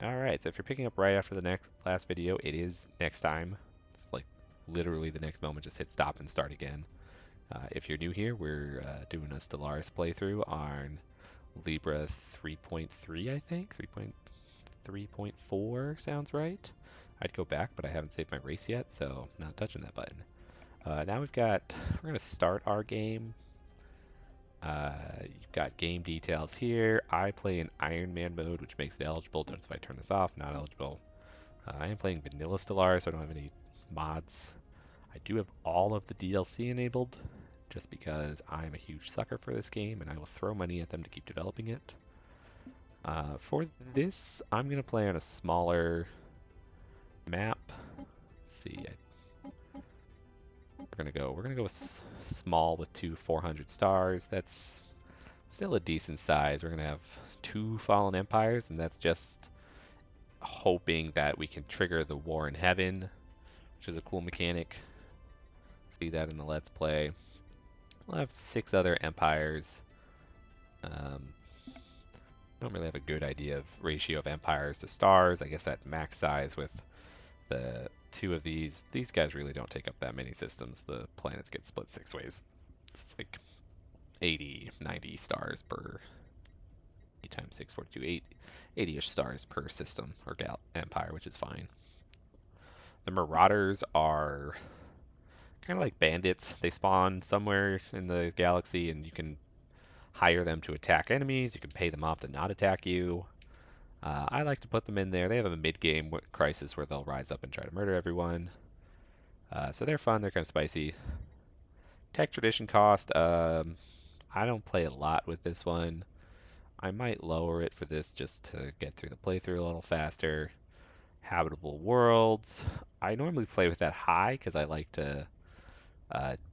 Alright, so if you're picking up right after the last video, it is next time. It's like literally the next moment, just hit stop and start again. If you're new here, we're doing a Stellaris playthrough on Libra 3.3, I think? 3.4 sounds right. I'd go back, but I haven't saved my race yet, so I'm not touching that button. Now we're going to start our game. You've got game details here. I play in Iron Man mode, which makes it eligible. Notice if I turn this off, not eligible. I am playing vanilla Stellaris, so I don't have any mods. I do have all of the DLC enabled, just because I'm a huge sucker for this game, and I will throw money at them to keep developing it. For this, I'm going to play on a smaller map. Let's see, we're gonna go with small with two 400 stars. That's still a decent size. We're gonna have two Fallen Empires, and that's just hoping that we can trigger the War in Heaven, which is a cool mechanic. See that in the Let's Play. We'll have 6 other empires. Don't really have a good idea of ratio of empires to stars. I guess at max size with the 2 of these. These guys really don't take up that many systems. The planets get split 6 ways. It's like 80, 90 stars per 8 times 6, 42, 80-ish stars per system or empire, which is fine. The Marauders are kind of like bandits. They spawn somewhere in the galaxy, and you can hire them to attack enemies. You can pay them off to not attack you. I like to put them in there. They have a mid-game crisis where they'll rise up and try to murder everyone. So they're fun. They're kind of spicy. Tech tradition cost. I don't play a lot with this one. I might lower it for this just to get through the playthrough a little faster. Habitable worlds. I normally play with that high because I like to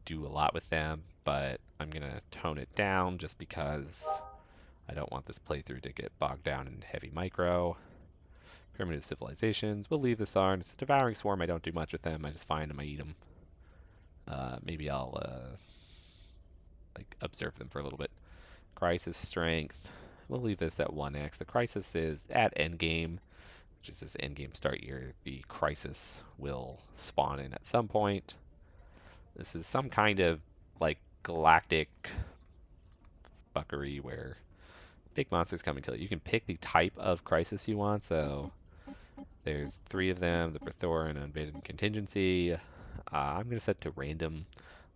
do a lot with them, but I'm going to tone it down just because I don't want this playthrough to get bogged down in heavy micro. Primitive civilizations. We'll leave this on. It's a devouring swarm. I don't do much with them. I just find them. I eat them. Maybe I'll like observe them for a little bit. Crisis strength. We'll leave this at 1x. The crisis is at endgame, which is this endgame start year. The crisis will spawn in at some point. This is some kind of like galactic fuckery where big monsters come and kill you. You can pick the type of crisis you want, so there's 3 of them, the Praetorian Unbidden Contingency. I'm going to set to random.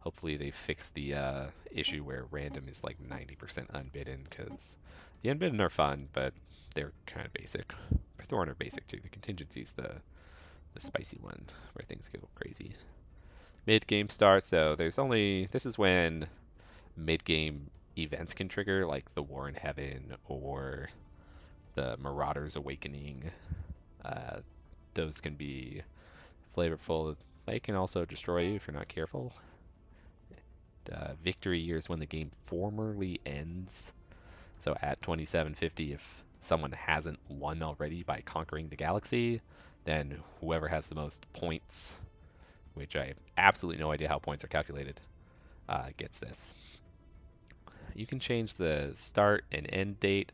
Hopefully they fix the issue where random is like 90% unbidden, because the unbidden are fun, but they're kind of basic. Praetorian are basic too. The contingency's the spicy one where things go crazy. Mid-game start, so this is when mid-game events can trigger, like the War in Heaven or the Marauders Awakening. Uh, those can be flavorful. They can also destroy you if you're not careful. Victory year is when the game formally ends. So at 2750, if someone hasn't won already by conquering the galaxy, then whoever has the most points, which I have absolutely no idea how points are calculated, gets this. You can change the start and end date.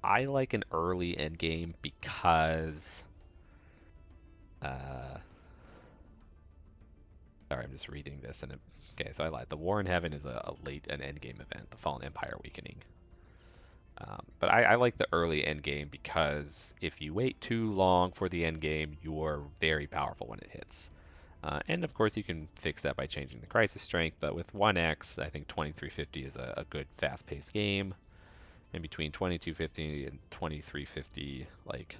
I like an early end game because sorry, I'm just reading this. Okay, so I lied. The War in Heaven is a late and end game event, the Fallen Empire Awakening. But I like the early end game because if you wait too long for the end game, you're very powerful when it hits. And of course, you can fix that by changing the crisis strength. But with 1x, I think 2350 is a good fast-paced game. And between 2250 and 2350, like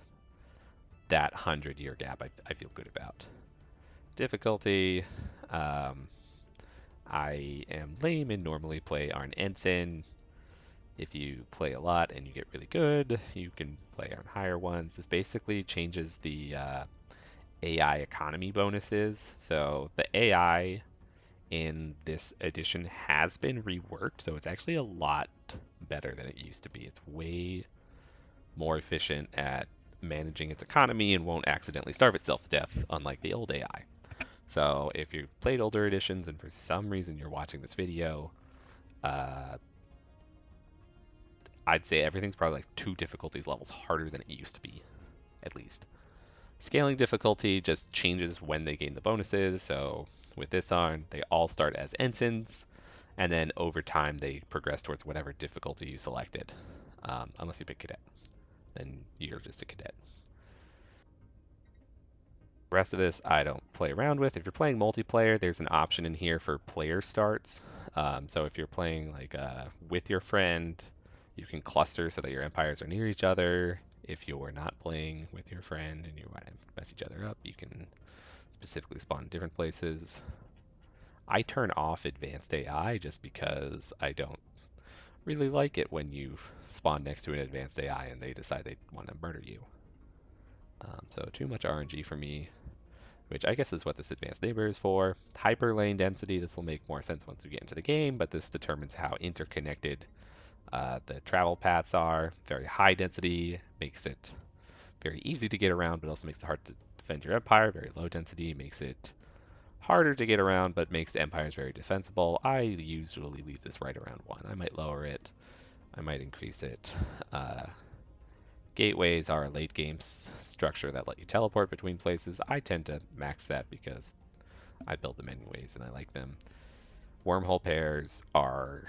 that 100-year gap, I feel good about. Difficulty. I am lame and normally play on Ensign. If you play a lot and you get really good, you can play on higher ones. This basically changes the AI economy bonuses. So the AI in this edition has been reworked, so it's actually a lot better than it used to be. It's way more efficient at managing its economy and won't accidentally starve itself to death, unlike the old AI. So if you've played older editions and for some reason you're watching this video, I'd say everything's probably like 2 difficulties levels harder than it used to be, at least. Scaling difficulty just changes when they gain the bonuses. So with this on, they all start as ensigns, and then over time they progress towards whatever difficulty you selected. Unless you pick cadet, then you're just a cadet. The rest of this I don't play around with. If you're playing multiplayer, there's an option in here for player starts. So if you're playing like with your friend, you can cluster so that your empires are near each other. If you're not playing with your friend and you want to mess each other up, you can specifically spawn in different places. I turn off advanced AI just because I don't really like it when you spawn next to an advanced AI and they decide they want to murder you. So too much RNG for me, which I guess is what this advanced neighbor is for. Hyper lane density, this will make more sense once we get into the game, but this determines how interconnected the travel paths are. Very high density makes it very easy to get around, but also makes it hard to defend your empire. Very low density makes it harder to get around, but makes the empires very defensible. I usually leave this right around 1. I might lower it. I might increase it. Uh, Gateways are a late game structure that let you teleport between places. I tend to max that because I build them anyways and I like them. Wormhole pairs are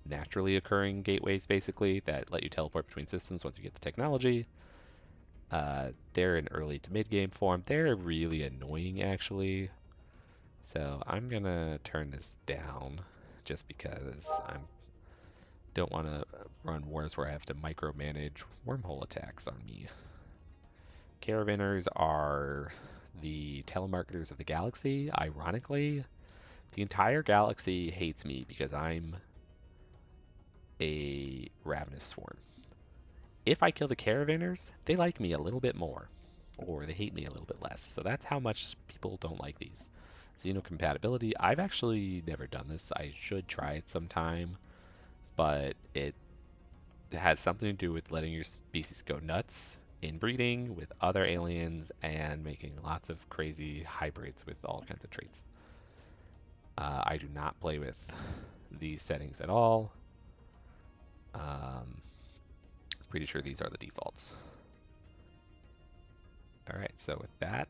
naturally occurring gateways basically that let you teleport between systems once you get the technology. They're in early to mid game form. They're really annoying actually. So I'm gonna turn this down just because I don't want to run wars where I have to micromanage wormhole attacks on me. Caravanners are the telemarketers of the galaxy. Ironically, the entire galaxy hates me because I'm a ravenous swarm. If I kill the Caravanners, they like me a little bit more, or they hate me a little bit less. So that's how much people don't like these. Xenocompatibility, I've actually never done this. I should try it sometime, but it has something to do with letting your species go nuts, inbreeding with other aliens, and making lots of crazy hybrids with all kinds of traits. I do not play with these settings at all. Um, Pretty sure these are the defaults. All right, so with that,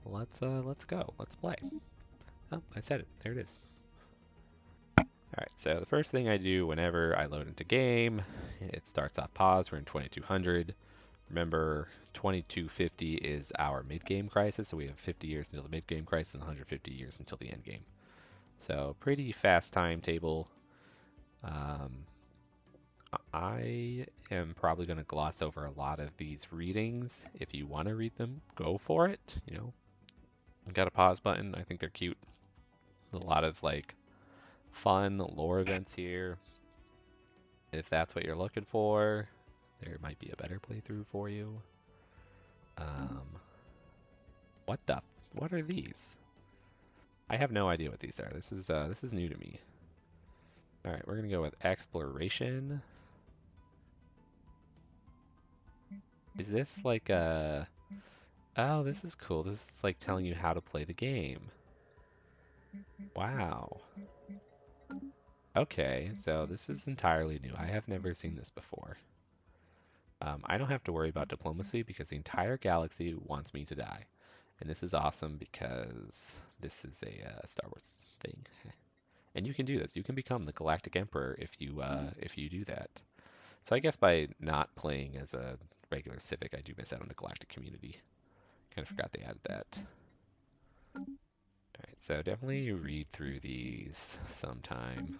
let's go. Let's play. Oh, I said it. There it is. All right, so the first thing I do whenever I load into game, it starts off pause. We're in 2200. Remember, 2250 is our mid-game crisis, so we have 50 years until the mid-game crisis and 150 years until the end game. So pretty fast timetable. Um, I am probably going to gloss over a lot of these readings. If you want to read them, go for it. You know, I've got a pause button. I think they're cute. A lot of like fun lore events here. If that's what you're looking for, there might be a better playthrough for you. Um, what the? What are these? I have no idea what these are. This is new to me. All right, we're gonna go with exploration. Is this like a? Oh, this is cool. This is like telling you how to play the game. Wow. Okay, so this is entirely new. I have never seen this before. I don't have to worry about diplomacy because the entire galaxy wants me to die. And this is awesome because this is a Star Wars thing. And you can do this. You can become the Galactic Emperor if you do that. So I guess by not playing as a regular Civic, I do miss out on the Galactic community. Kind of forgot they added that. Alright, so definitely read through these sometime.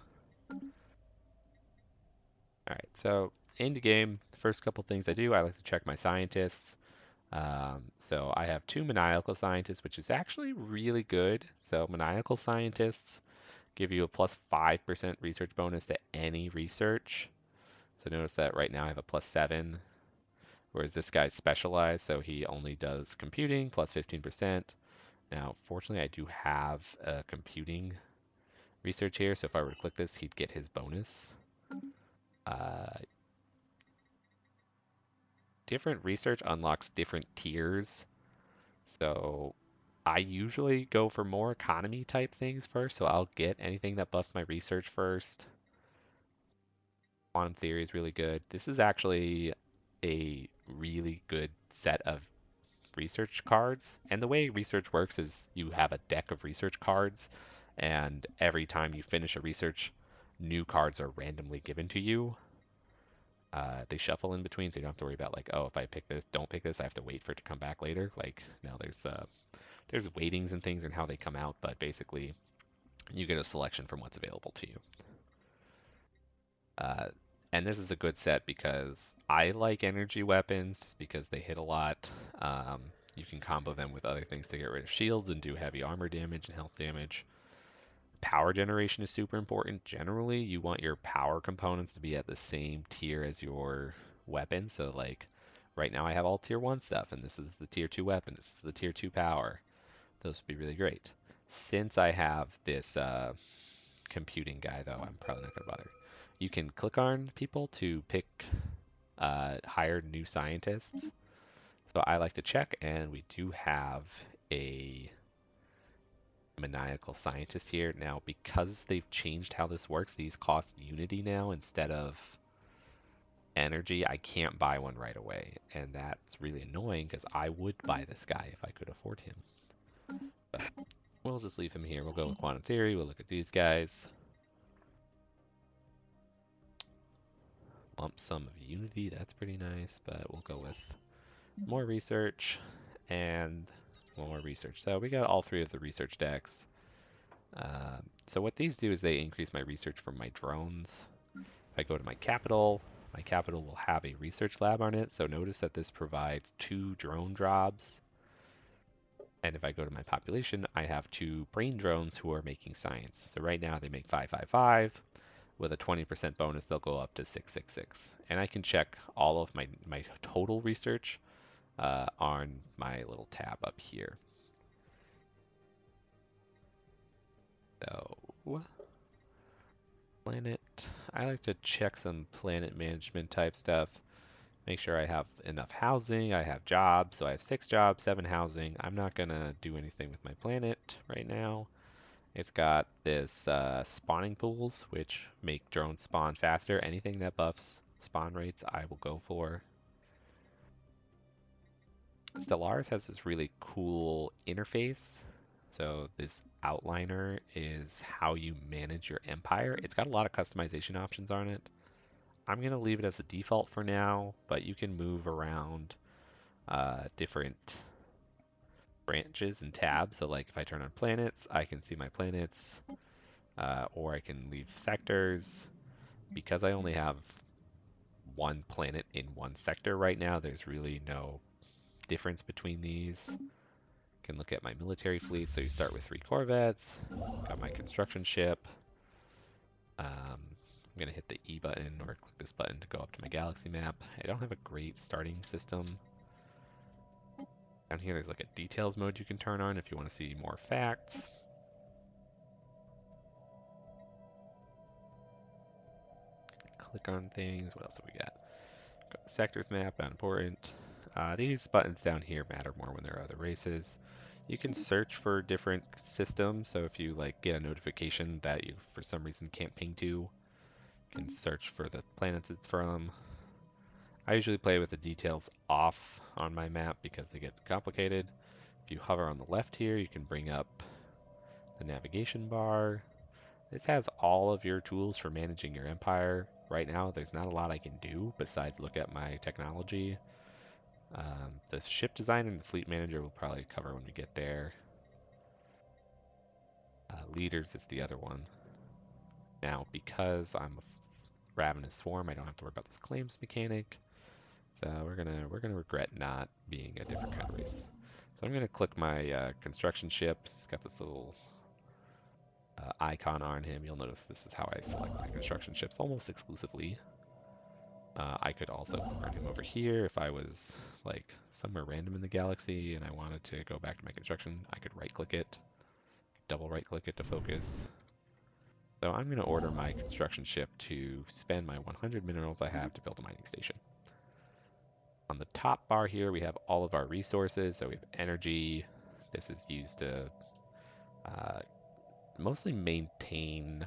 Alright, so into game, the first couple things I do, I like to check my scientists. So I have 2 maniacal scientists, which is actually really good. So maniacal scientists give you a plus 5% research bonus to any research. So notice that right now I have a plus 7, whereas this guy's specialized, so he only does computing plus 15%. Now, fortunately, I do have a computing research here, so if I were to click this, he'd get his bonus. Uh, Different research unlocks different tiers, so I usually go for more economy type things first, so I'll get anything that buffs my research first. Quantum theory is really good. This is actually a really good set of research cards. And the way research works is you have a deck of research cards, and every time you finish a research, new cards are randomly given to you. They shuffle in between, so you don't have to worry about like, oh, if I pick this, don't pick this, I have to wait for it to come back later. Like now, there's weightings and things and how they come out, but basically you get a selection from what's available to you. Uh, and this is a good set because I like energy weapons just because they hit a lot. You can combo them with other things to get rid of shields and do heavy armor damage and health damage. Power generation is super important. Generally, you want your power components to be at the same tier as your weapon. So, like, right now I have all tier 1 stuff, and this is the tier 2 weapon. This is the tier 2 power. Those would be really great. Since I have this computing guy, though, I'm probably not going to bother. You can click on people to pick hire new scientists. So I like to check, and we do have a maniacal scientist here. Now, because they've changed how this works, these cost unity now instead of energy. I can't buy one right away, and that's really annoying because I would buy this guy if I could afford him. But we'll just leave him here. We'll go with quantum theory. We'll look at these guys. Lump sum of unity, that's pretty nice, but we'll go with more research and more research. So we got all three of the research decks. So what these do is they increase my research from my drones. If I go to my capital will have a research lab on it. So notice that this provides 2 drone jobs. And if I go to my population, I have 2 brain drones who are making science. So right now they make 555. With a 20% bonus, they'll go up to 666. And I can check all of my total research on my little tab up here. So, planet. I like to check some planet management type stuff. Make sure I have enough housing. I have jobs. So I have 6 jobs, 7 housing. I'm not going to do anything with my planet right now. It's got this spawning pools, which make drones spawn faster. Anything that buffs spawn rates, I will go for. Stellaris has this really cool interface. So this outliner is how you manage your empire. It's got a lot of customization options on it. I'm going to leave it as a default for now, but you can move around different branches and tabs. So like if I turn on planets, I can see my planets, or I can leave sectors. Because I only have one planet in one sector right now, there's really no difference between these. Can look at my military fleet. So you start with 3 corvettes. Got my construction ship. I'm going to hit the E button or click this button to go up to my galaxy map. I don't have a great starting system. Down here there's like a details mode you can turn on if you want to see more facts. Click on things. What else have we got? Got the sectors map, not important. These buttons down here matter more when there are other races. You can search for different systems, so if you like get a notification that you for some reason can't ping to, you can search for the planets it's from. I usually play with the details off on my map because they get complicated. If you hover on the left here, you can bring up the navigation bar. This has all of your tools for managing your empire. Right now, there's not a lot I can do besides look at my technology. The ship design and the fleet manager we'll probably cover when we get there. Leaders is the other one. Now, because I'm a ravenous swarm, I don't have to worry about this claims mechanic. So we're gonna regret not being a different kind of race. So I'm gonna click my construction ship. It's got this little icon on him. You'll notice this is how I select my construction ships almost exclusively. I could also click on him over here if I was like somewhere random in the galaxy and I wanted to go back to my construction. I could right click it, double right click it to focus. So I'm going to order my construction ship to spend my 100 minerals I have to build a mining station. On the top bar here we have all of our resources. So we have energy. This is used to mostly maintain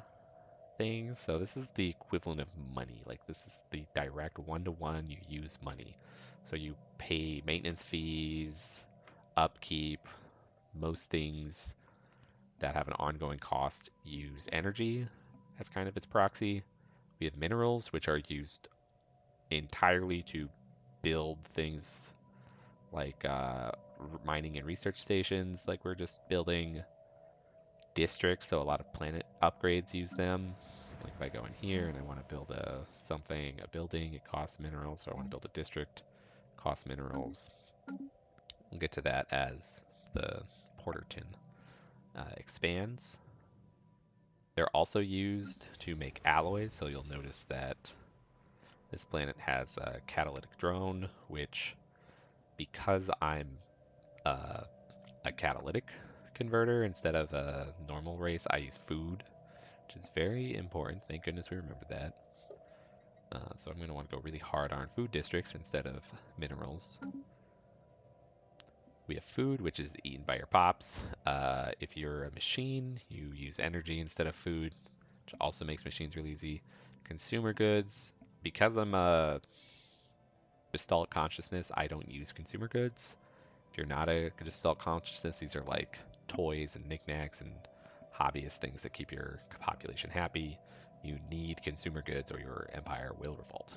things. So this is the equivalent of money. Like this is the direct one-to-one you use money. So you pay maintenance fees, upkeep, most things that have an ongoing cost use energy as kind of its proxy. We have minerals, which are used entirely to build things like mining and research stations, like we're just building districts, so a lot of planet upgrades use them. Like if I go in here and I want to build a building, it costs minerals. So I want to build a district, costs minerals. We'll get to that as the Porterton expands. They're also used to make alloys, so you'll notice that this planet has a catalytic drone, which, because I'm uh, a catalytic converter instead of a normal race, I use food, which is very important. Thank goodness we remembered that. So I'm going to want to go really hard on food districts instead of minerals. We have food, which is eaten by your pops. If you're a machine, you use energy instead of food, which also makes machines really easy. Consumer goods, because I'm a gestalt consciousness, I don't use consumer goods. If you're not a gestalt consciousness, these are like toys and knickknacks and hobbyist things that keep your population happy. You need consumer goods or your empire will revolt.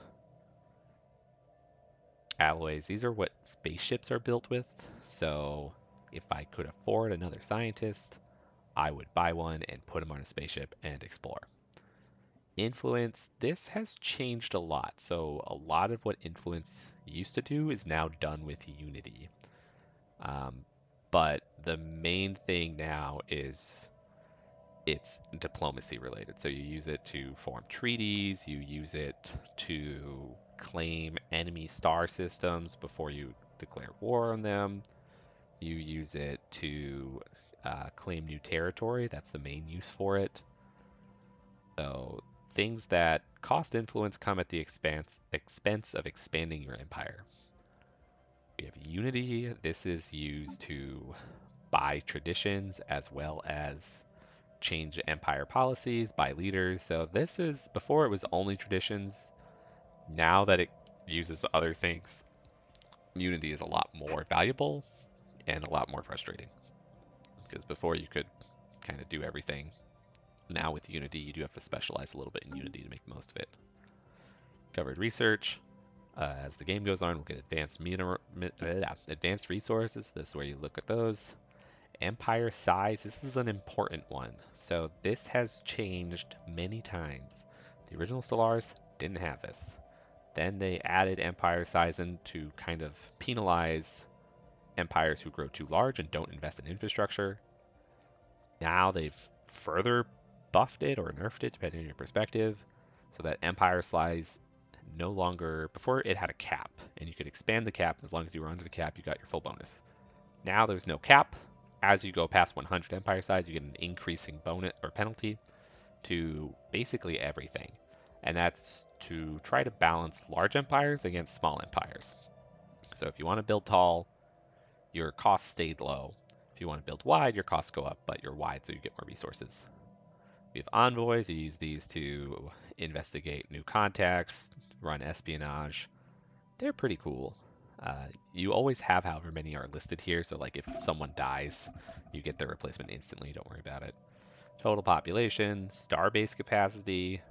Alloys, these are what spaceships are built with. So if I could afford another scientist, I would buy one and put him on a spaceship and explore. Influence, this has changed a lot. So a lot of what influence used to do is now done with Unity. Um, but the main thing now is it's diplomacy related. So you use it to form treaties, you use it to claim enemy star systems before you declare war on them. You use it to claim new territory. That's the main use for it. So things that cost influence come at the expense of expanding your empire. We have unity. This is used to buy traditions as well as change empire policies, buy leaders. So this is, before it was only traditions. Now that it uses other things, unity is a lot more valuable and a lot more frustrating. Because before you could kind of do everything. Now with Unity, you do have to specialize a little bit in Unity to make the most of it. Covered research. As the game goes on, we'll get advanced resources. This is where you look at those. Empire size. This is an important one. So this has changed many times. The original Stellaris didn't have this. Then they added empire size in to kind of penalize empires who grow too large and don't invest in infrastructure. Now they've further buffed it or nerfed it, depending on your perspective, so that empire size no longer, before it had a cap, and you could expand the cap. As long as you were under the cap, you got your full bonus. Now there's no cap. As you go past 100 empire size, you get an increasing bonus or penalty to basically everything. And that's to try to balance large empires against small empires. So if you want to build tall, your costs stayed low. If you want to build wide, your costs go up, but you're wide so you get more resources. We have envoys. You use these to investigate new contacts, run espionage. They're pretty cool. You always have however many are listed here, so like if someone dies, you get their replacement instantly. Don't worry about it. Total population, starbase capacity.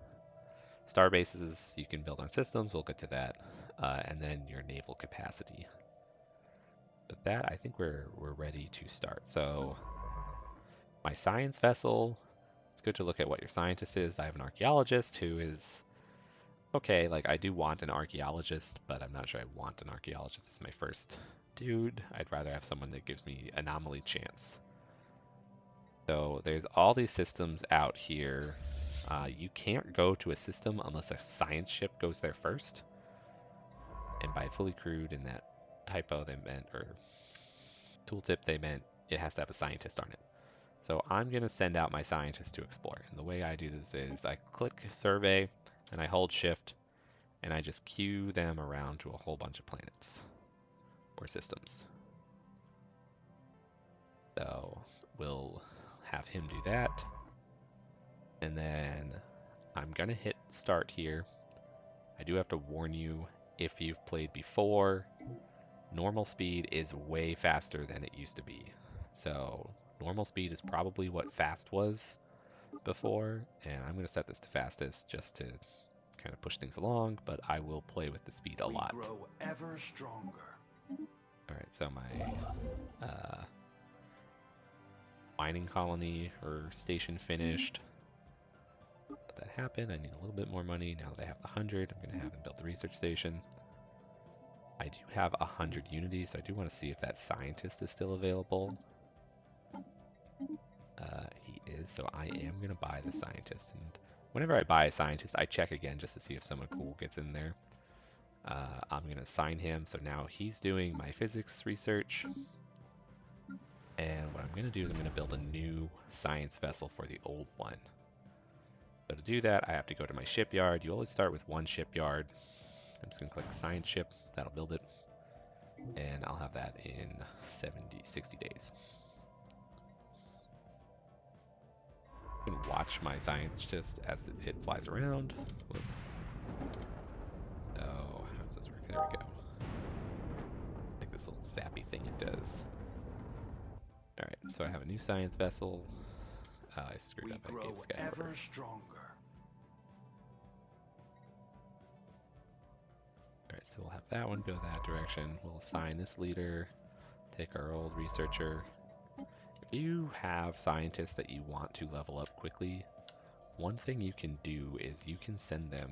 Starbases you can build on systems. We'll get to that. And then your naval capacity. But that, I think we're ready to start. So my science vessel. It's good to look at what your scientist is. I have an archaeologist who is okay. Like I do want an archaeologist, but I'm not sure I want an archaeologist as my first dude. I'd rather have someone that gives me anomaly chance. So there's all these systems out here. You can't go to a system unless a science ship goes there first. And by fully crewed in that typo they meant, or tooltip they meant, it has to have a scientist on it. So I'm going to send out my scientist to explore. And the way I do this is I click survey and I hold shift and I just queue them around to a whole bunch of planets or systems. So we'll have him do that. And then I'm going to hit start here. I do have to warn you, if you've played before, normal speed is way faster than it used to be. So normal speed is probably what fast was before, and I'm going to set this to fastest just to kind of push things along, but I will play with the speed a lot. We grow ever stronger. Alright, so my mining colony or station finished. Let that happen. I need a little bit more money. Now that I have the 100, I'm going to have him build the research station. I do have 100 unity, so I do want to see if that scientist is still available. He is, so I am going to buy the scientist. And whenever I buy a scientist, I check again just to see if someone cool gets in there. I'm going to assign him, so now he's doing my physics research. And what I'm going to do is I'm going to build a new science vessel for the old one. So to do that, I have to go to my shipyard. You always start with one shipyard. I'm just going to click science ship. That'll build it. And I'll have that in 60 days. You can watch my scientist as it flies around. Whoop. Oh, how does this work? There we go. Like this little zappy thing it does. Alright, so I have a new science vessel. I screwed up. I gave this guy an order. Alright, so we'll have that one go that direction. We'll assign this leader. Take our old researcher. If you have scientists that you want to level up quickly, one thing you can do is you can send them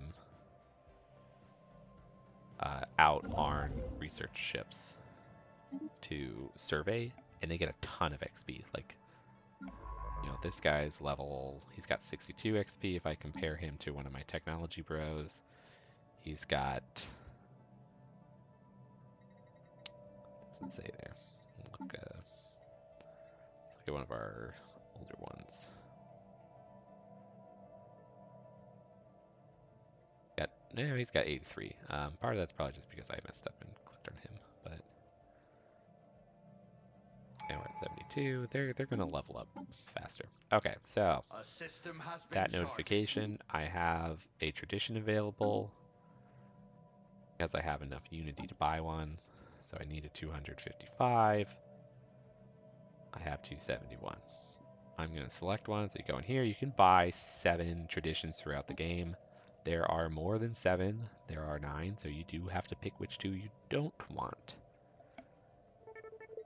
out on research ships to survey, and they get a ton of XP. Like, you know, this guy's level, he's got 62 XP. If I compare him to one of my technology bros, he's got, doesn't say there. Look, let's look at one of our older ones. He's got 83. Part of that's probably just because I messed up and clicked on him, but now we're at 72. They're gonna level up faster. Okay, so that notification, I have a tradition available because I have enough unity to buy one. So I needed 255. I have 271. I'm going to select one. So you go in here. You can buy 7 traditions throughout the game. There are more than 7. There are 9. So you do have to pick which 2 you don't want.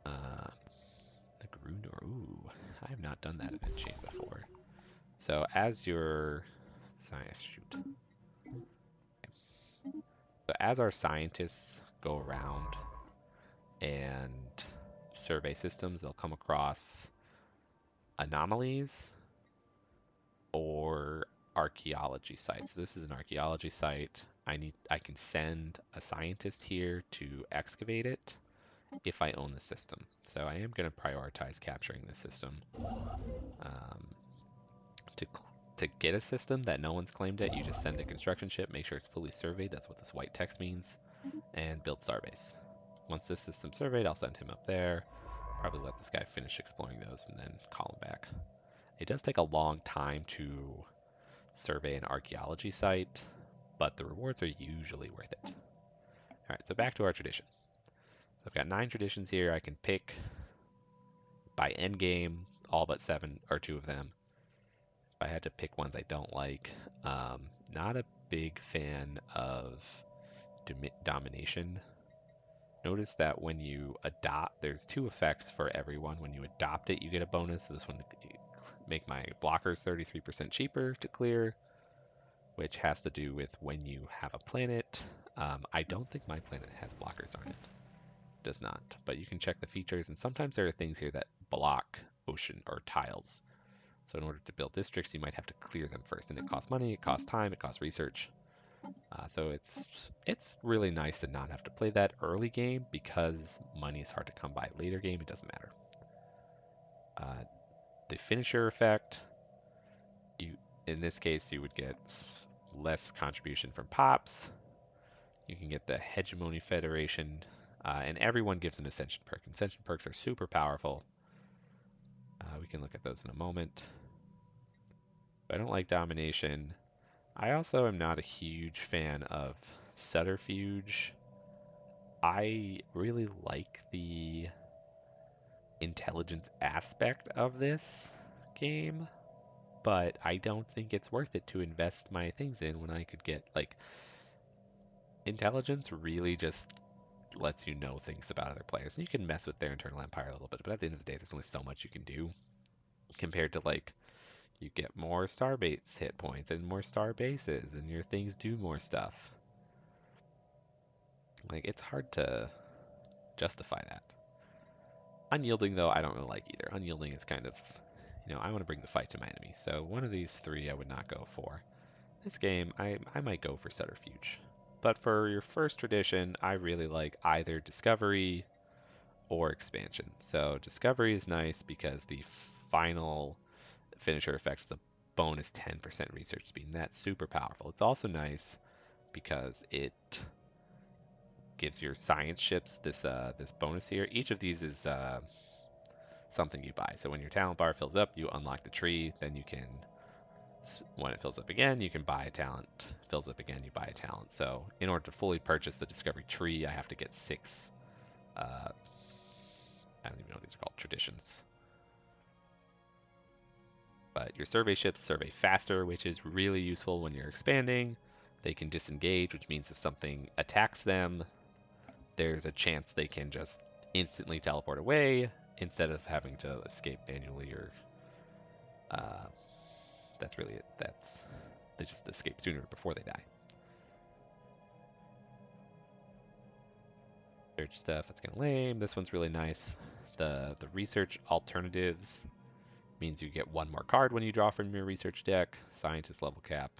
The Grundor. Ooh, I have not done that event chain before. So as your science shoot. So as our scientists go around and survey systems, they'll come across anomalies or archaeology sites. So this is an archaeology site. I can send a scientist here to excavate it if I own the system. So I am going to prioritize capturing this system. To get a system that no one's claimed it, you just send a construction ship, make sure it's fully surveyed. That's what this white text means, and build starbase. Once this system's surveyed, I'll send him up there. Probably let this guy finish exploring those and then call him back. It does take a long time to survey an archaeology site, but the rewards are usually worth it. Alright, so back to our tradition. So I've got 9 traditions here. I can pick by endgame all but 7 or 2 of them. If I had to pick ones I don't like, not a big fan of domination. Notice that when you adopt, there's 2 effects for everyone. When you adopt it, you get a bonus. So this one make my blockers 33% cheaper to clear, which has to do with when you have a planet. I don't think my planet has blockers on it. It does not, but you can check the features, and sometimes there are things here that block ocean or tiles. So in order to build districts, you might have to clear them first, and it costs money, it costs time, it costs research. So it's really nice to not have to play that early game because money is hard to come by. Later game, it doesn't matter. The finisher effect, in this case, you would get less contribution from pops. You can get the Hegemony Federation, and everyone gives an Ascension perk. Ascension perks are super powerful. We can look at those in a moment. If I don't like domination, I also am not a huge fan of subterfuge. I really like the intelligence aspect of this game, but I don't think it's worth it to invest my things in when I could get, like, intelligence really just lets you know things about other players. And you can mess with their internal empire a little bit, but at the end of the day, there's only so much you can do compared to, like, you get more starbase hit points and more star bases, and your things do more stuff. Like, it's hard to justify that. Unyielding, though, I don't really like either. Unyielding is kind of, I want to bring the fight to my enemy. So one of these three I would not go for. This game, I might go for subterfuge. But for your first tradition, I really like either discovery or expansion. So discovery is nice because the final finisher effect is a bonus 10% research speed, and that's super powerful. It's also nice because it gives your science ships this bonus here. Each of these is something you buy. So when your talent bar fills up, you unlock the tree. Then you can, when it fills up again, you can buy a talent. Fills up again, you buy a talent. So in order to fully purchase the discovery tree, I have to get 6. I don't even know what these are called, traditions. But your survey ships survey faster, which is really useful when you're expanding. They can disengage, which means if something attacks them, there's a chance they can just instantly teleport away instead of having to escape manually or uh, that's really it. They just escape sooner before they die. Search stuff, that's kind of lame. This one's really nice. The research alternatives means you get one more card when you draw from your research deck. Scientist level cap.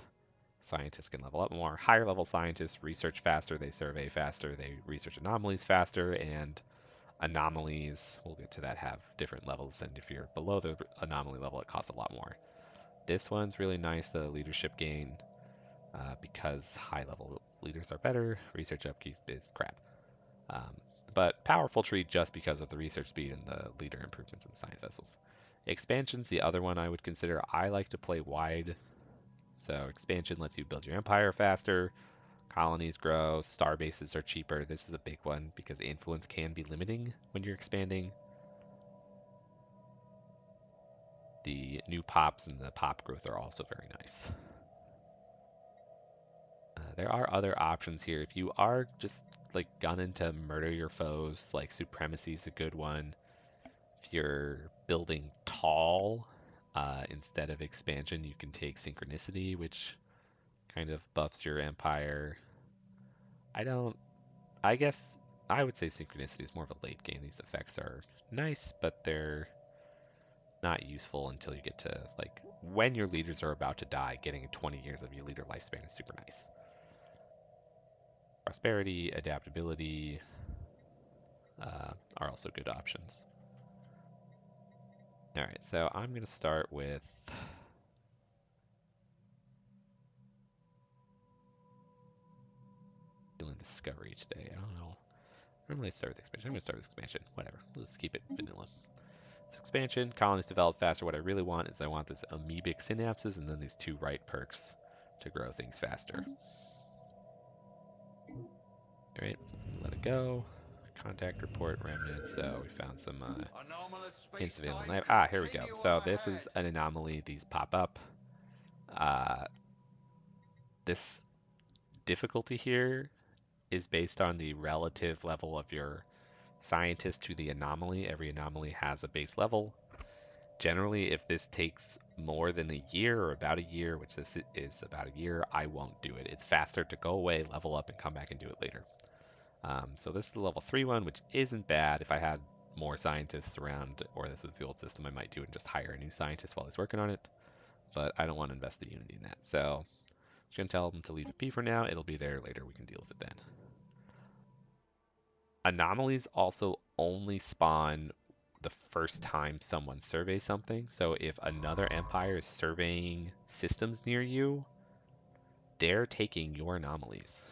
Scientists can level up more. Higher level scientists research faster, they survey faster, they research anomalies faster, and anomalies, we'll get to that, have different levels, and if you're below the anomaly level, it costs a lot more. This one's really nice, the leadership gain, because high level leaders are better. Research upkeep is crap. Um, but powerful tree just because of the research speed and the leader improvements in the science vessels. Expansion's the other one I would consider. I like to play wide. So expansion lets you build your empire faster, colonies grow, star bases are cheaper. This is a big one because influence can be limiting when you're expanding. The new pops and the pop growth are also very nice. There are other options here. If you are just like gunning to murder your foes, like supremacy is a good one. If you're building tall instead of expansion, you can take synchronicity, which kind of buffs your empire. I don't. I guess I would say synchronicity is more of a late game. These effects are nice, but they're not useful until you get to like when your leaders are about to die. Getting 20 years of your leader lifespan is super nice. Prosperity, adaptability are also good options. All right, so I'm going to start with doing discovery today. I don't know. Normally I start with expansion. I'm going to start with expansion. Whatever. Let's keep it vanilla. So expansion, colonies develop faster. What I really want is I want this amoebic synapses and then these 2 right perks to grow things faster. All right, let it go. Contact report remnants. So we found some hints of alien life. Ah, here we go. So this is an anomaly. These pop up. Uh, this difficulty here is based on the relative level of your scientist to the anomaly. Every anomaly has a base level. Generally, if this takes more than a year or about a year, which this is about a year, I won't do it. It's faster to go away, level up, and come back and do it later. So this is the level 3 one, which isn't bad. If I had more scientists around, or this was the old system, I might do it and just hire a new scientist while he's working on it. But I don't want to invest the unity in that. So I'm just going to tell them to leave it be for now. It'll be there later. We can deal with it then. Anomalies also only spawn the first time someone surveys something. So if another empire is surveying systems near you, they're taking your anomalies.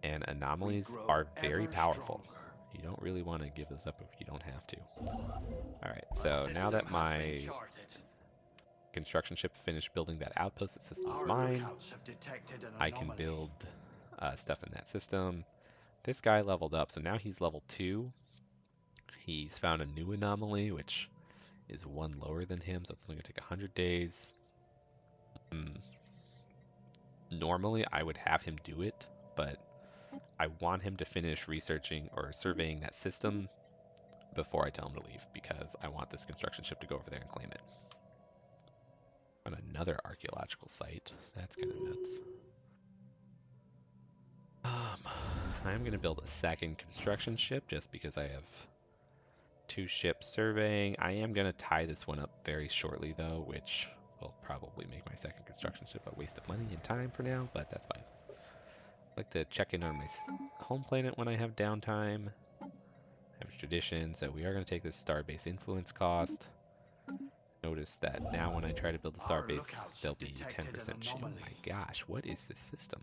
And anomalies are very powerful. You don't really want to give those up if you don't have to. Alright, so now that my construction ship to finish building that outpost. The system's Our mine. lookouts have detected an I can anomaly. build stuff in that system. This guy leveled up, so now he's level 2. He's found a new anomaly, which is one lower than him, so it's only going to take 100 days. Normally, I would have him do it, but I want him to finish researching or surveying that system before I tell him to leave, because I want this construction ship to go over there and claim it. On another archaeological site. That's kind of nuts. I'm going to build a second construction ship just because I have 2 ships surveying. I am going to tie this one up very shortly, though, which will probably make my second construction ship a waste of money and time for now, but that's fine. I like to check in on my home planet when I have downtime. Have a tradition, so we are going to take this starbase influence cost. Notice that now when I try to build a starbase, there'll be 10% chance. Oh my gosh, what is this system?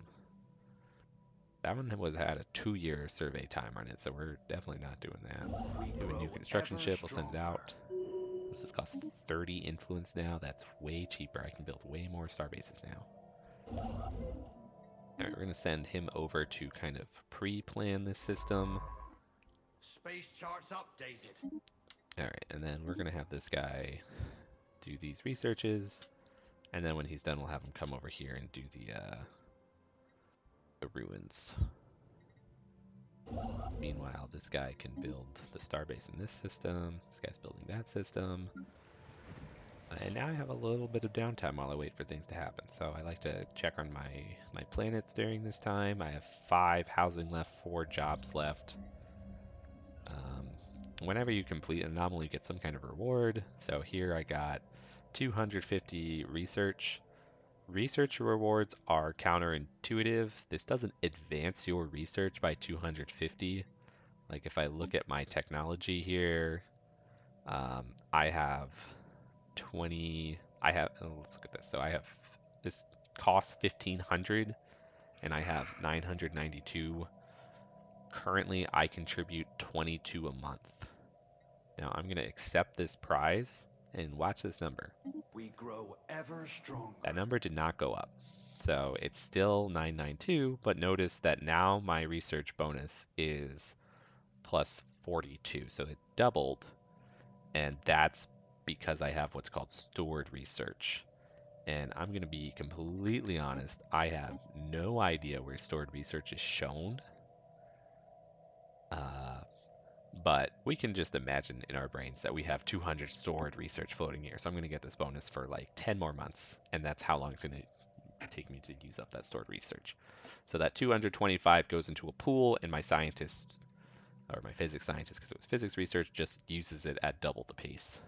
That one had a 2-year survey time on it, so we're definitely not doing that. Do a new construction ship, we'll send it out. This has cost 30 influence now. That's way cheaper. I can build way more starbases now. Alright, we're going to send him over to kind of pre-plan this system. Space charts updated. Alright, and then we're going to have this guy do these researches. And then when he's done, we'll have him come over here and do the ruins. Meanwhile, this guy can build the starbase in this system. This guy's building that system. And now I have a little bit of downtime while I wait for things to happen. So I like to check on my planets during this time. I have 5 housing left, 4 jobs left. Whenever you complete an anomaly, you get some kind of reward. So here I got 250 research. Research rewards are counterintuitive. This doesn't advance your research by 250. Like if I look at my technology here, I have 20. Let's look at this. So I have this costs 1500, and I have 992. Currently, I contribute 22 a month. Now I'm gonna accept this prize and watch this number. We grow ever stronger. That number did not go up. So it's still 992, but notice that now my research bonus is plus 42. So it doubled, and that's because I have what's called stored research. And I'm going to be completely honest, I have no idea where stored research is shown. But we can just imagine in our brains that we have 200 stored research floating here. So I'm going to get this bonus for like 10 more months, and that's how long it's going to take me to use up that stored research. So that 225 goes into a pool, and my scientist, or my physics scientist, because it was physics research, just uses it at double the pace.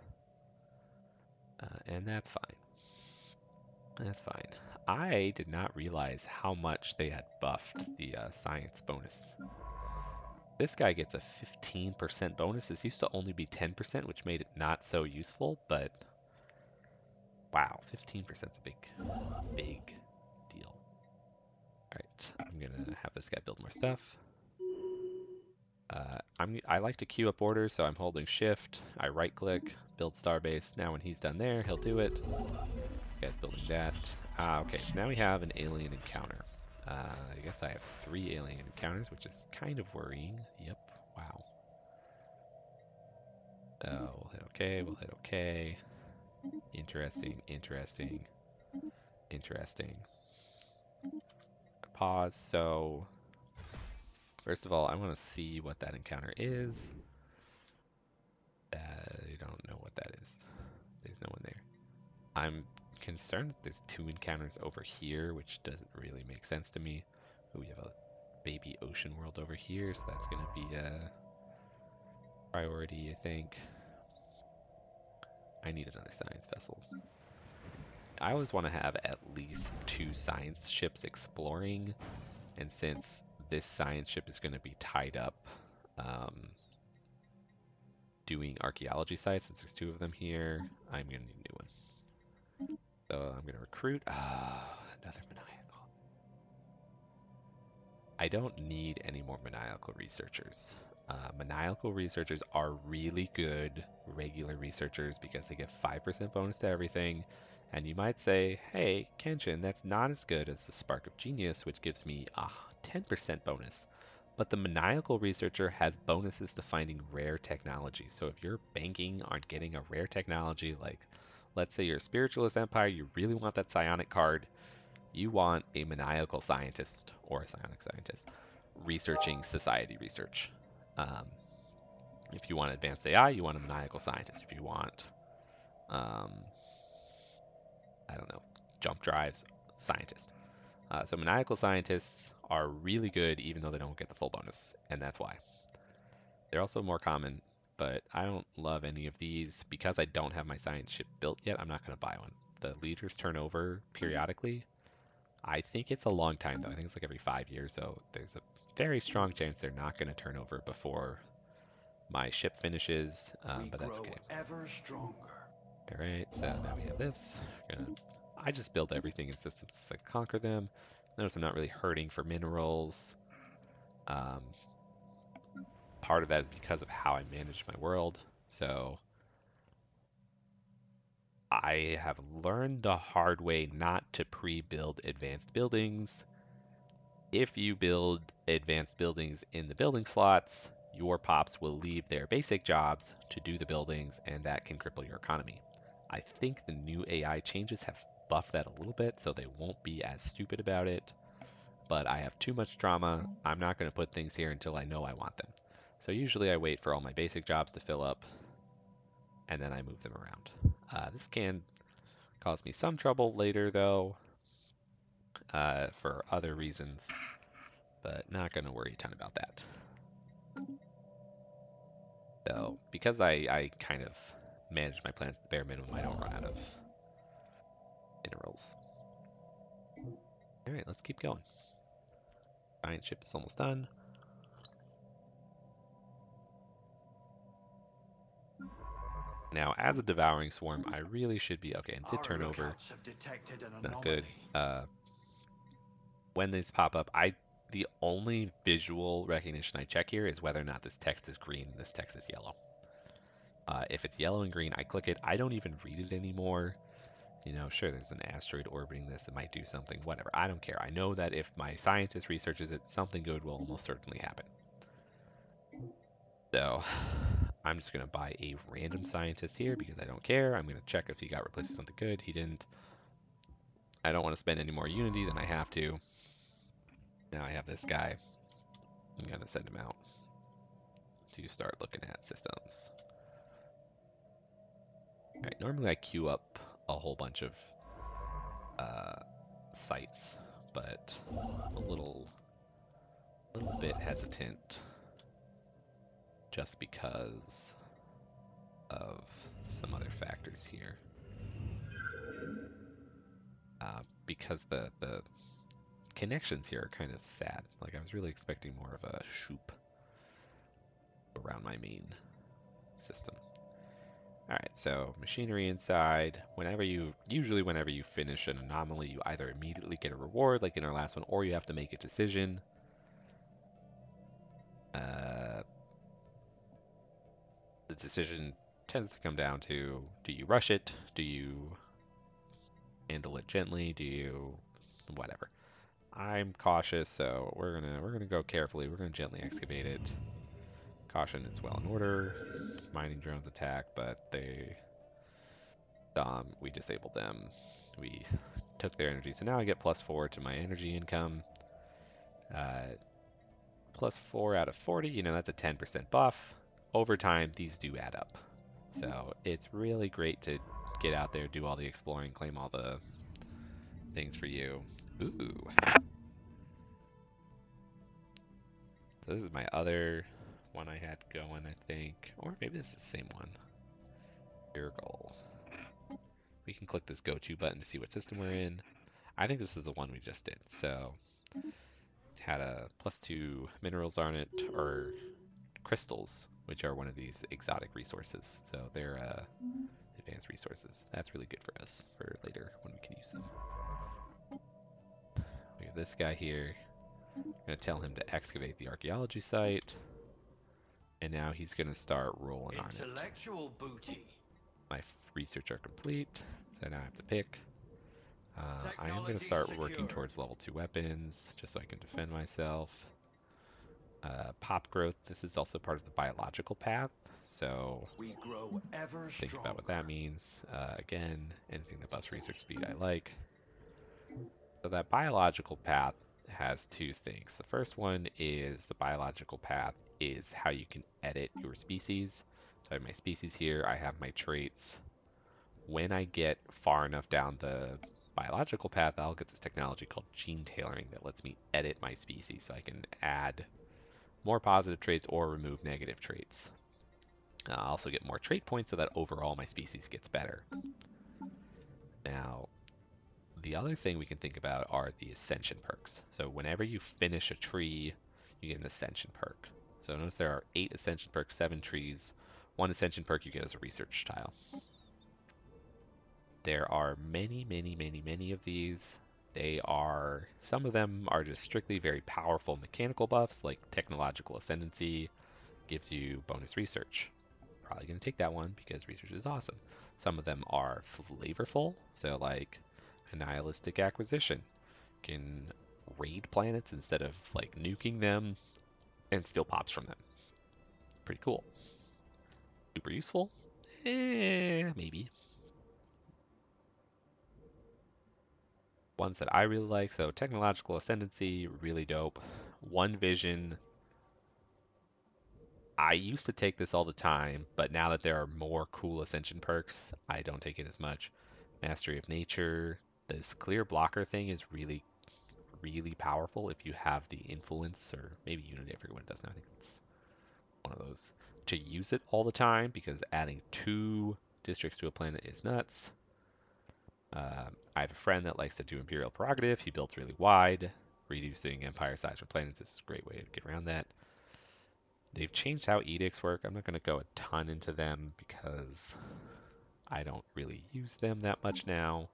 And that's fine. That's fine. I did not realize how much they had buffed the science bonus. This guy gets a 15% bonus. This used to only be 10%, which made it not so useful, but wow, 15% is a big deal. Alright, I'm gonna have this guy build more stuff. I like to queue up orders, so I'm holding shift. I right click, build starbase. Now when he's done there, he'll do it. This guy's building that. Okay, so now we have an alien encounter. I guess I have 3 alien encounters, which is kind of worrying. Yep, wow. We'll hit OK, we'll hit OK. Interesting, interesting, interesting. Pause. So, first of all, I want to see what that encounter is. I don't know what that is. There's no one there. I'm concerned that there's 2 encounters over here, which doesn't really make sense to me. Ooh, we have a baby ocean world over here, so that's going to be a priority, I think. I need another science vessel. I always want to have at least 2 science ships exploring, and since this science ship is going to be tied up doing archaeology sites, since there's 2 of them here, I'm going to need a new one. So I'm going to recruit another maniacal. I don't need any more maniacal researchers. Maniacal researchers are really good regular researchers because they get 5% bonus to everything, And you might say, hey, Kenshin, that's not as good as the Spark of Genius, which gives me a 10% bonus. But the Maniacal Researcher has bonuses to finding rare technology. So if you're banking on getting a rare technology, like let's say you're a Spiritualist Empire, you really want that psionic card, you want a Maniacal Scientist or a Psionic Scientist researching society research. Um, if you want advanced AI, you want a Maniacal Scientist. If you want um, I don't know, jump drives, scientist. So maniacal scientists are really good even though they don't get the full bonus, and that's why. They're also more common, but I don't love any of these. Because I don't have my science ship built yet, I'm not going to buy one. The leaders turn over periodically. I think it's a long time though. I think it's like every 5 years, so there's a very strong chance they're not going to turn over before my ship finishes, We but that's grow okay. ever stronger. All right, so now we have this. I just build everything in systems as I conquer them. Notice I'm not really hurting for minerals. Um, Part of that is because of how I manage my world. So I have learned the hard way not to pre-build advanced buildings. If you build advanced buildings in the building slots, your pops will leave their basic jobs to do the buildings, and that can cripple your economy. I think the new AI changes have buffed that a little bit, so they won't be as stupid about it. But I have too much drama. I'm not going to put things here until I know I want them. So usually I wait for all my basic jobs to fill up, and then I move them around. This can cause me some trouble later, though, for other reasons, but not going to worry a ton about that. So because I kind of manage my plans to the bare minimum, I don't run out of minerals. All right, let's keep going. Giant ship is almost done. Now, as a devouring swarm, I really should be okay. And did Our turn over. lookouts have detected an It's not good. anomaly. When these pop up, the only visual recognition I check here is whether or not this text is green and this text is yellow. If it's yellow and green, I click it. I don't even read it anymore. You know, sure, there's an asteroid orbiting this. It might do something, whatever. I don't care. I know that if my scientist researches it, something good will almost certainly happen. So I'm just going to buy a random scientist here because I don't care. I'm going to check if he got replaced with something good. He didn't. I don't want to spend any more unity than I have to. Now I have this guy. I'm going to send him out to start looking at systems. All right, normally I queue up a whole bunch of sites, but I'm a little bit hesitant just because of some other factors here. Because the connections here are kind of sad. Like I was really expecting more of a shoop around my main system. All right, so machinery inside. Usually whenever you finish an anomaly, you either immediately get a reward, like in our last one, or you have to make a decision. Uh, the decision tends to come down to: do you rush it? Do you handle it gently? Do you whatever? I'm cautious, so we're gonna go carefully. We're gonna gently excavate it. Caution is well in order. Mining drones attack, but we disabled them. We took their energy, so now I get +4 to my energy income. Uh, +4 out of 40. You know, that's a 10% buff. Over time, these do add up. So it's really great to get out there, do all the exploring, claim all the things for you. Ooh. So this is my other one I had going, I think. Or maybe this is the same one. Your goal. We can click this go to button to see what system we're in. I think this is the one we just did. So it had a +2 minerals on it, or crystals, which are one of these exotic resources. So they're advanced resources. That's really good for us for later when we can use them. We have this guy here. I'm going to tell him to excavate the archaeology site. And now he's going to start rolling on it. Intellectual booty. My research are complete, so now I have to pick. I am going to Technology start working secured. towards level 2 weapons, just so I can defend myself. Pop growth, this is also part of the biological path, so We grow ever think about what that stronger. means. Again, anything that buffs research speed I like. So that biological path has two things. The first one is the biological path is how you can edit your species. So I have my species here, I have my traits. When I get far enough down the biological path, I'll get this technology called gene tailoring that lets me edit my species so I can add more positive traits or remove negative traits. I also get more trait points so that overall my species gets better. Now, the other thing we can think about are the Ascension Perks. So whenever you finish a tree, you get an Ascension Perk. So notice there are 8 Ascension Perks, 7 trees. 1 Ascension Perk you get as a research tile. There are many, many, many, many of these. Some of them are just strictly very powerful mechanical buffs, like Technological Ascendancy gives you bonus research. Probably going to take that one because research is awesome. Some of them are flavorful, so like Nihilistic Acquisition can raid planets instead of like nuking them and steal pops from them. Pretty cool. Super useful? Maybe. Ones that I really like, so Technological Ascendancy, really dope. One Vision, I used to take this all the time, but now that there are more cool Ascension perks, I don't take it as much. Mastery of Nature, this clear blocker thing is really, really powerful if you have the influence, or maybe Unity, everyone does now. I think it's one of those. To use it all the time, because adding 2 districts to a planet is nuts. I have a friend that likes to do Imperial Prerogative. He builds really wide. Reducing empire size for planets is a great way to get around that. They've changed how edicts work. I'm not going to go a ton into them because I don't really use them that much now.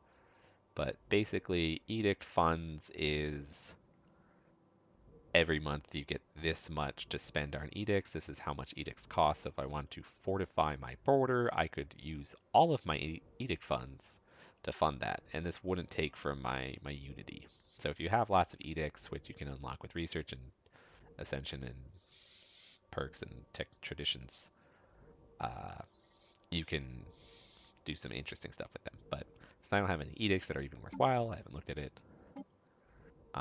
But basically, edict funds is every month you get this much to spend on edicts. This is how much edicts cost. So if I want to fortify my border, I could use all of my edict funds to fund that. And this wouldn't take from my unity. So if you have lots of edicts, which you can unlock with research and ascension and perks and tech traditions, uh, you can do some interesting stuff with them. But since I don't have any edicts that are even worthwhile, I haven't looked at it.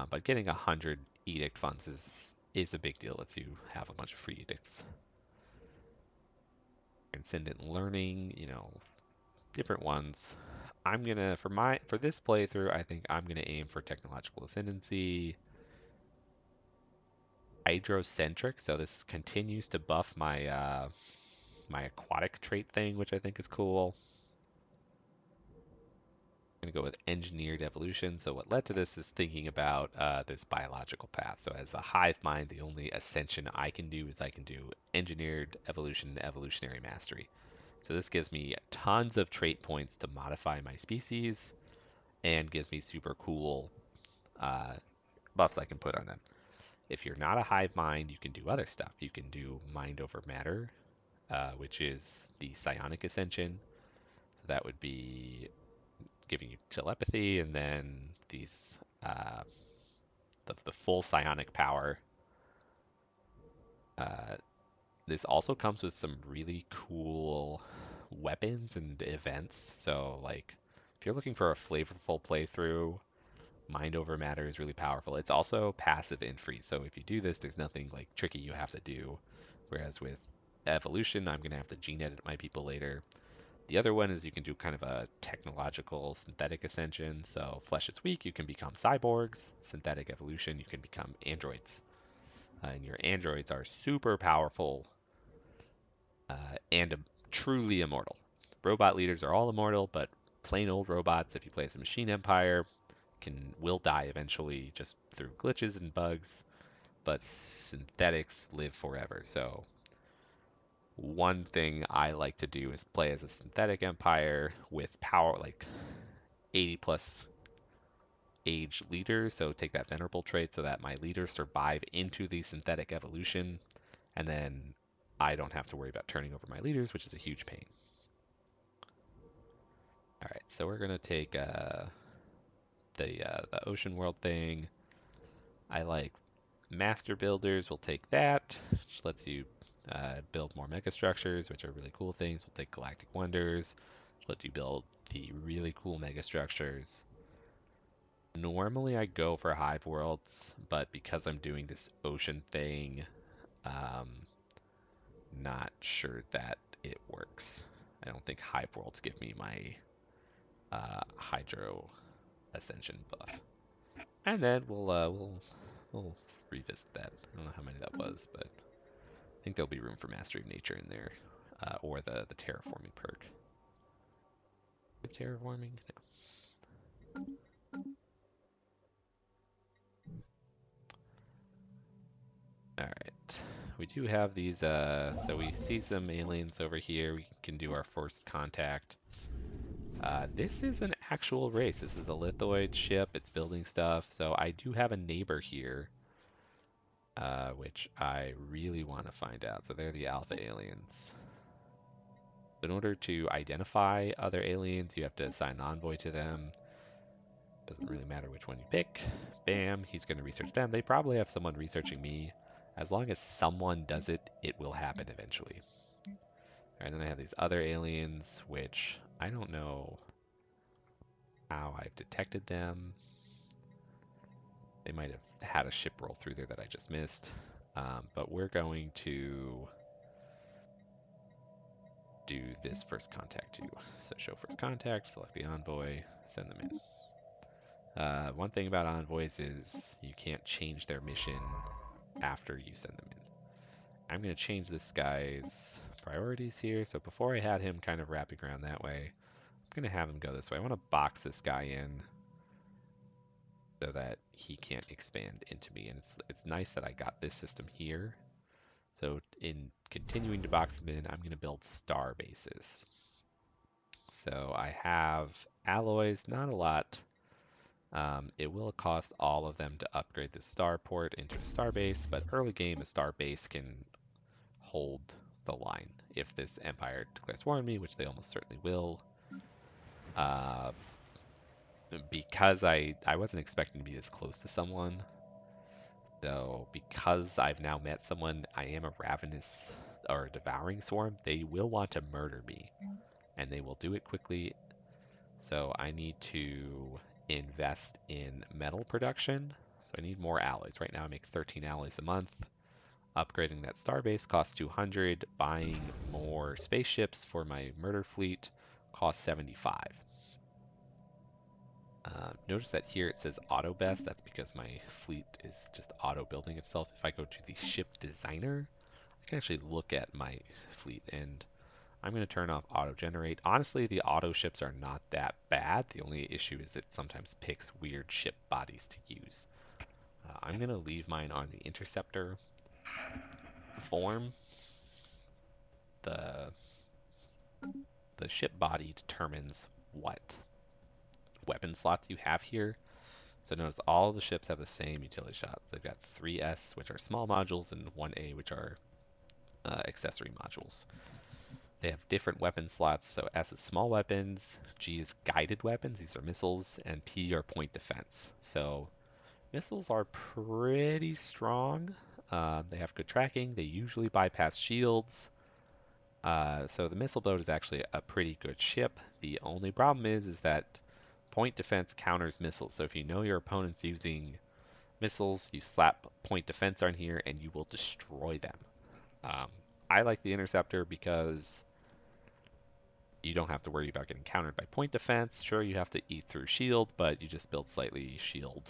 But getting 100 edict funds is a big deal. Lets you have a bunch of free edicts. Transcendent learning, different ones. I'm gonna for this playthrough, I think I'm gonna aim for technological ascendancy, hydrocentric. So this continues to buff my aquatic trait thing, which I think is cool. I'm gonna go with engineered evolution. So what led to this is thinking about this biological path. So as a hive mind, the only ascension I can do is I can do engineered evolution, evolutionary mastery. So this gives me tons of trait points to modify my species and gives me super cool uh, buffs I can put on them. If you're not a hive mind, you can do other stuff. You can do mind over matter, which is the psionic ascension. So that would be giving you telepathy and then these the full psionic power. Uh, this also comes with some really cool weapons and events. So like if you're looking for a flavorful playthrough, mind over matter is really powerful. It's also passive and free. So if you do this, there's nothing like tricky you have to do. Whereas with evolution, I'm going to have to gene edit my people later. The other one is you can do kind of a technological synthetic ascension. So flesh is weak, you can become cyborgs. Synthetic evolution, you can become androids. And your androids are super powerful and truly immortal. Robot leaders are all immortal, but plain old robots, if you play as a machine empire, will die eventually just through glitches and bugs, but synthetics live forever. So one thing I like to do is play as a synthetic empire with power like 80 plus age leaders. So take that venerable trait so that my leaders survive into the synthetic evolution, and then I don't have to worry about turning over my leaders, which is a huge pain. All right, so we're gonna take the ocean world thing. I like master builders. We'll take that, which lets you build more mega structures, which are really cool things. We'll take galactic wonders, which lets you build the really cool mega structures. Normally I go for hive worlds, but because I'm doing this ocean thing, um, not sure that it works. I don't think hive worlds give me my hydro ascension buff. And then we'll revisit that. I don't know how many that was, but I think there'll be room for Mastery of Nature in there, or the terraforming perk. Terraforming? No. All right. We do have these. So we see some aliens over here. We can do our first contact. This is an actual race. This is a lithoid ship. It's building stuff. So I do have a neighbor here, which I really want to find out. So they're the alpha aliens. In order to identify other aliens, you have to assign an envoy to them. Doesn't really matter which one you pick. Bam, he's going to research them. They probably have someone researching me. As long as someone does it, it will happen eventually. And then I have these other aliens, which I don't know how I've detected them. They might have had a ship roll through there that I just missed. But we're going to do this first contact too. So show first contact, select the envoy, send them in. One thing about envoys is you can't change their mission after you send them in. I'm going to change this guy's priorities here. So before I had him kind of wrapping around that way, I'm going to have him go this way. I want to box this guy in so that he can't expand into me. And it's nice that I got this system here. So in continuing to box them in, I'm going to build star bases. So I have alloys, not a lot. It will cost all of them to upgrade the starport into a starbase, but early game a starbase can hold the line if this empire declares war on me, which they almost certainly will. Uh, because I wasn't expecting to be this close to someone, so because I've now met someone, I am a ravenous or a devouring swarm. They will want to murder me, and they will do it quickly. So I need to invest in metal production. So I need more alloys. Right now I make 13 alloys a month. Upgrading that starbase costs 200. Buying more spaceships for my murder fleet costs 75. Notice that here it says auto best. That's because my fleet is just auto building itself. If I go to the ship designer, I can actually look at my fleet, and I'm going to turn off auto generate. Honestly, the auto ships are not that bad. The only issue is it sometimes picks weird ship bodies to use. I'm going to leave mine on the interceptor form. The the ship body determines what weapon slots you have here. So notice all the ships have the same utility shots. They've got 3S, which are small modules, and 1A, which are accessory modules. They have different weapon slots. So S is small weapons, G is guided weapons, these are missiles, and P are point defense. So missiles are pretty strong. They have good tracking. They usually bypass shields. So the missile boat is actually a pretty good ship. The only problem is that point defense counters missiles. So if you know your opponent's using missiles, you slap point defense on here and you will destroy them. Um, I like the interceptor because you don't have to worry about getting countered by point defense. Sure, you have to eat through shield, but you just build slightly shield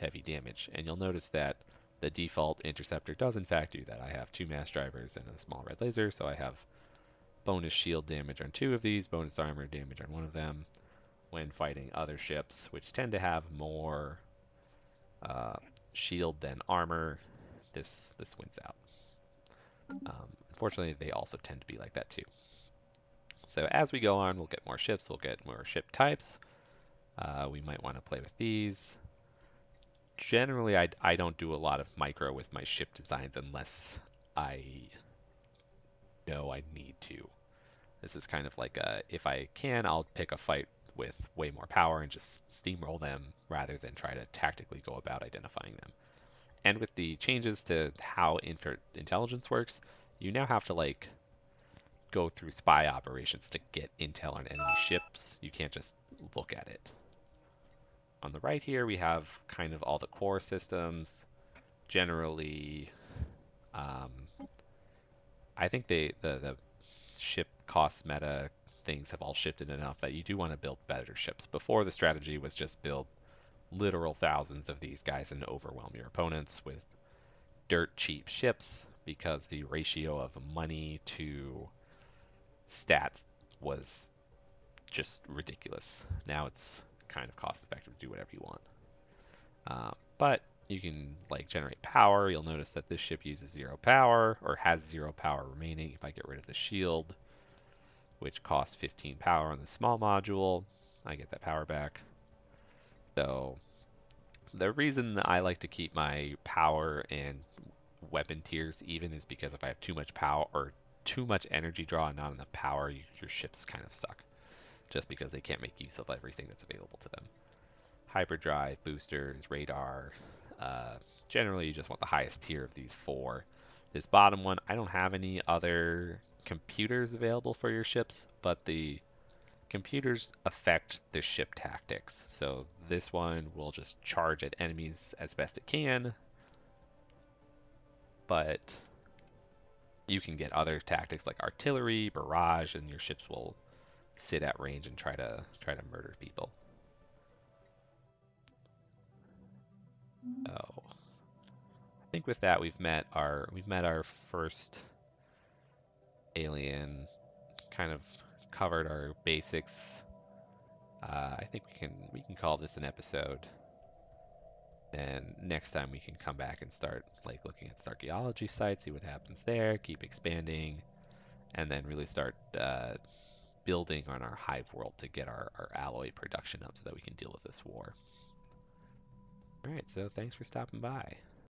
heavy damage. And you'll notice that the default interceptor does in fact do that. I have 2 mass drivers and a small red laser, so I have bonus shield damage on 2 of these, bonus armor damage on 1 of them when fighting other ships, which tend to have more uh, shield than armor. This wins out. Unfortunately, they also tend to be like that too. So as we go on, we'll get more ships, we'll get more ship types. We might want to play with these. Generally, I don't do a lot of micro with my ship designs unless I know I need to. This is kind of like if I can, I'll pick a fight with way more power and just steamroll them rather than try to tactically go about identifying them. And with the changes to how intelligence works, you now have to like go through spy operations to get intel on enemy ships. You can't just look at it. On the right here, we have kind of all the core systems. Generally, um, I think the ship cost meta things have all shifted enough that you do want to build better ships. Before, the strategy was just build literal thousands of these guys and overwhelm your opponents with dirt cheap ships because the ratio of money to stats was just ridiculous. Now it's kind of cost effective to do whatever you want. But you can like generate power. You'll notice that this ship uses 0 power or has 0 power remaining if I get rid of the shield, which costs 15 power on the small module. I get that power back. So the reason that I like to keep my power and weapon tiers even is because if I have too much power or too much energy draw and not enough power, your ship's kind of stuck just because they can't make use of everything that's available to them. Hyperdrive, boosters, radar. Uh, Generally, you just want the highest tier of these four. This bottom one, I don't have any other computers available for your ships, but the computers affect the ship tactics. So this one will just charge at enemies as best it can, but you can get other tactics like artillery, barrage, and your ships will sit at range and try to murder people. Oh, I think with that we've met our first alien, kind of covered our basics. I think we can call this an episode. And next time we can come back and start like looking at the archaeology sites, see what happens there, keep expanding, and then really start building on our hive world to get our alloy production up so that we can deal with this war. All right, so thanks for stopping by.